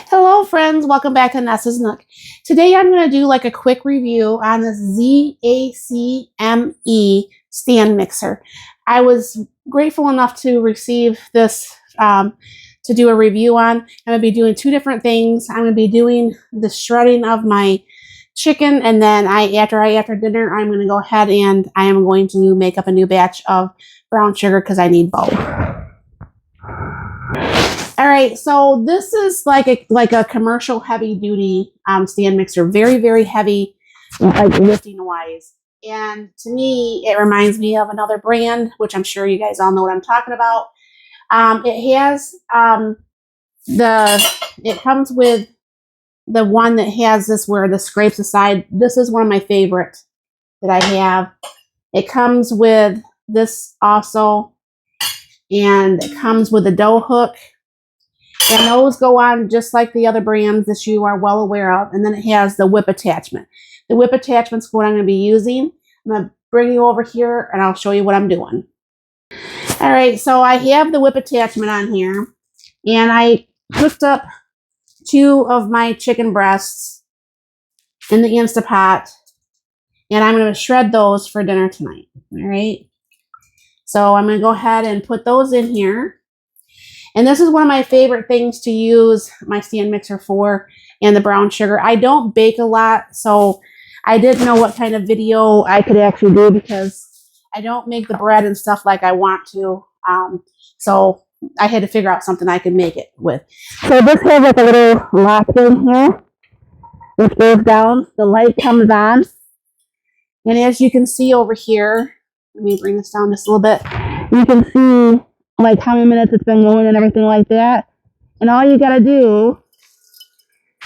Hello friends, welcome back to Nessa's Nook. Today I'm going to do like a quick review on this Zacme stand mixer. I was grateful enough to receive this to do a review on. I'm going to be doing two different things. I'm going to be doing the shredding of my chicken, and then after dinner I'm going to go ahead and I am going to make up a new batch of brown sugar because I need both. All right, so this is like a commercial heavy duty stand mixer, very heavy, like lifting wise. And to me, it reminds me of another brand, which I'm sure you guys all know what I'm talking about. It has it comes with the one that has this where the scrapes aside. This is one of my favorites that I have. It comes with this also, and it comes with a dough hook. And those go on just like the other brands that you are well aware of. And then it has the whip attachment. The whip attachment is what I'm going to be using. I'm going to bring you over here and I'll show you what I'm doing. All right, so I have the whip attachment on here. And I cooked up 2 of my chicken breasts in the Instapot. And I'm going to shred those for dinner tonight. All right. So I'm going to go ahead and put those in here. And this is one of my favorite things to use my stand mixer for, and the brown sugar. I don't bake a lot, so I didn't know what kind of video I could actually do because I don't make the bread and stuff like I want to. So I had to figure out something I could make it with. So this has like a little lock thing here, which goes down. The light comes on. And as you can see over here, let me bring this down just a little bit. You can see like how many minutes it's been going and everything like that. And all you gotta do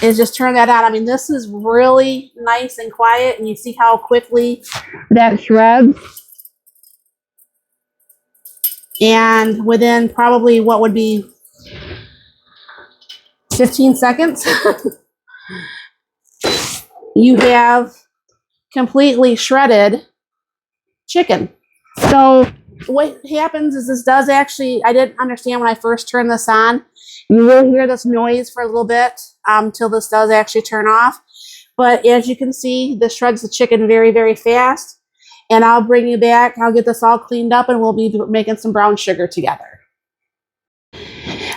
is just turn that on. I mean, this is really nice and quiet, and you see how quickly that shreds. And within probably what would be 15 seconds, you have completely shredded chicken. So what happens is this does actually, I didn't understand when I first turned this on. You will hear this noise for a little bit till this does actually turn off. But as you can see, this shreds the chicken very fast. And I'll bring you back. I'll get this all cleaned up and we'll be making some brown sugar together.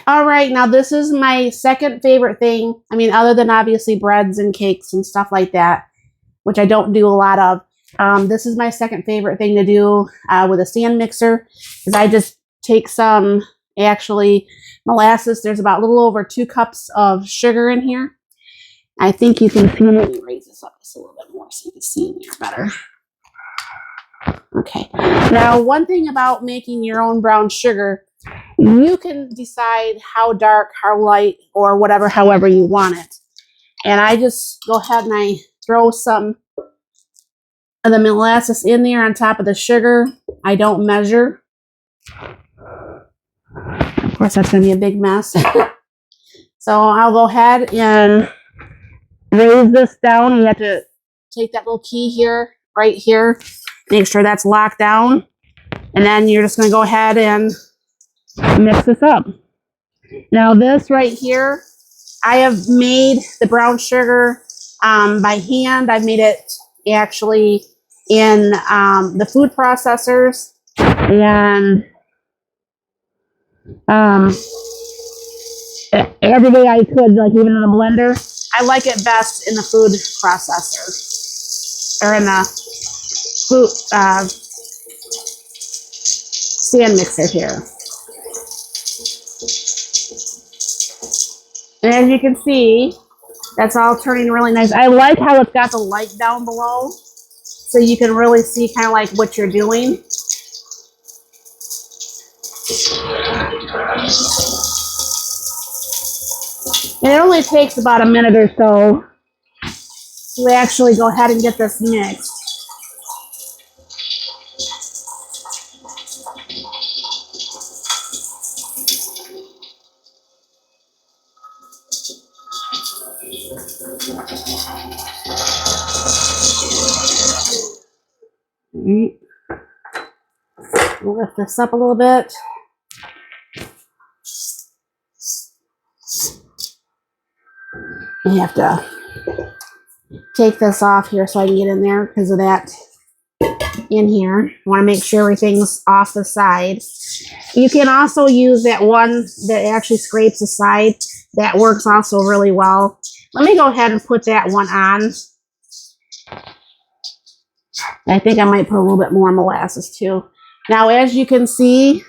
All right, now this is my second favorite thing. I mean, other than obviously breads and cakes and stuff like that, which I don't do a lot of. This is my second favorite thing to do with a stand mixer, is I just take some actually molasses. There's about a little over 2 cups of sugar in here. I think you can see. Let me raise this up just a little bit more so you can see in here better. Okay. Now, one thing about making your own brown sugar, you can decide how dark, how light, or whatever, however you want it. And I just go ahead and I throw some of the molasses in there on top of the sugar. I don't measure. Of course, that's going to be a big mess. So I'll go ahead and raise this down. You have to take that little key here, right here, make sure that's locked down. And then you're just going to go ahead and mix this up. Now this right here, I have made the brown sugar by hand. I've made it actually in the food processors, and every day I could, like even in a blender. I like it best in the food processor, or in the food stand mixer here. And as you can see, that's all turning really nice. I like how it's got the light down below, so you can really see kind of like what you're doing. And it only takes about a minute or so to actually go ahead and get this mixed. We'll lift this up a little bit. I have to take this off here so I can get in there because of that in here. I want to make sure everything's off the side. You can also use that one that actually scrapes the side. That works also really well. Let me go ahead and put that one on. I think I might put a little bit more molasses too. Now, as you can see,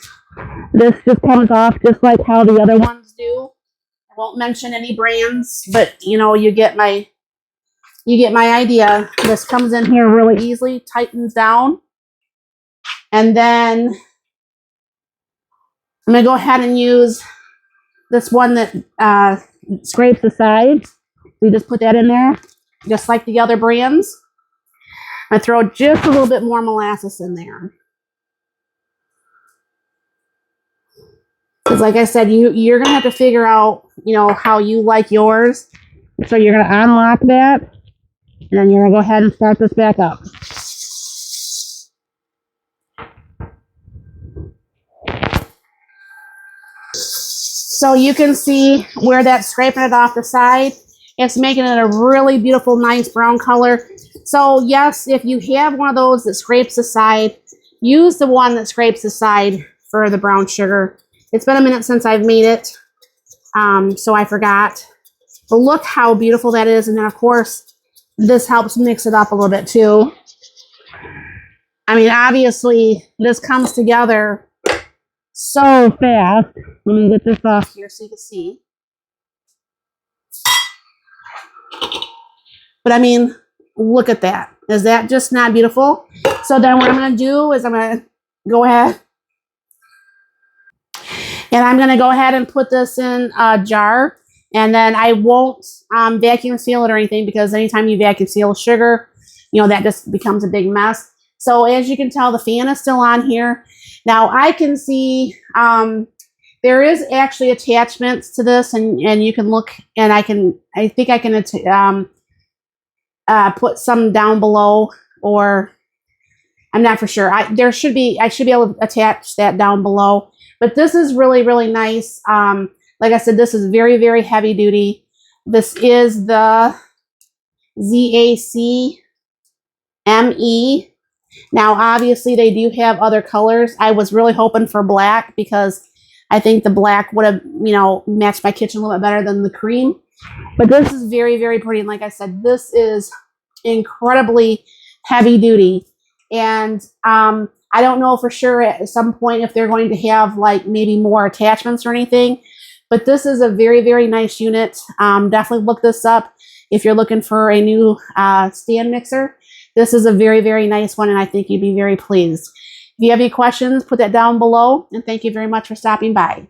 this just comes off just like how the other ones do. I won't mention any brands, but you know, you get my idea. This comes in here really easily, tightens down. And then I'm going to go ahead and use this one that scrapes the sides. So you just put that in there, just like the other brands. I throw just a little bit more molasses in there. Because like I said, you're going to have to figure out, you know, how you like yours. So you're going to unlock that. And then you're going to go ahead and start this back up. So you can see where that's scraping it off the side. It's making it a really beautiful, nice brown color. So yes, if you have one of those that scrapes the side, use the one that scrapes the side for the brown sugar. It's been a minute since I've made it, so I forgot. But look how beautiful that is. And then, of course, this helps mix it up a little bit, too. I mean, obviously, this comes together so fast. Let me get this off here so you can see. But, I mean, look at that. Is that just not beautiful? So then what I'm going to do is I'm going to go ahead. And I'm going to go ahead and put this in a jar. And then I won't vacuum seal it or anything, because anytime you vacuum seal sugar, you know, that just becomes a big mess. So as you can tell, the fan is still on here. Now I can see there is actually attachments to this, and you can look, and I think I can put some down below, or I'm not for sure. I should be able to attach that down below. But this is really, really nice. Like I said, this is very, very heavy duty. This is the Zacme. Now, obviously, they do have other colors. I was really hoping for black because I think the black would have, you know, matched my kitchen a little bit better than the cream. But this is very, very pretty. And like I said, this is incredibly heavy duty. And I don't know for sure at some point if they're going to have like maybe more attachments or anything, but this is a very, very nice unit. Definitely look this up if you're looking for a new stand mixer. This is a very, very nice one, and I think you'd be very pleased. If you have any questions, put that down below, and thank you very much for stopping by.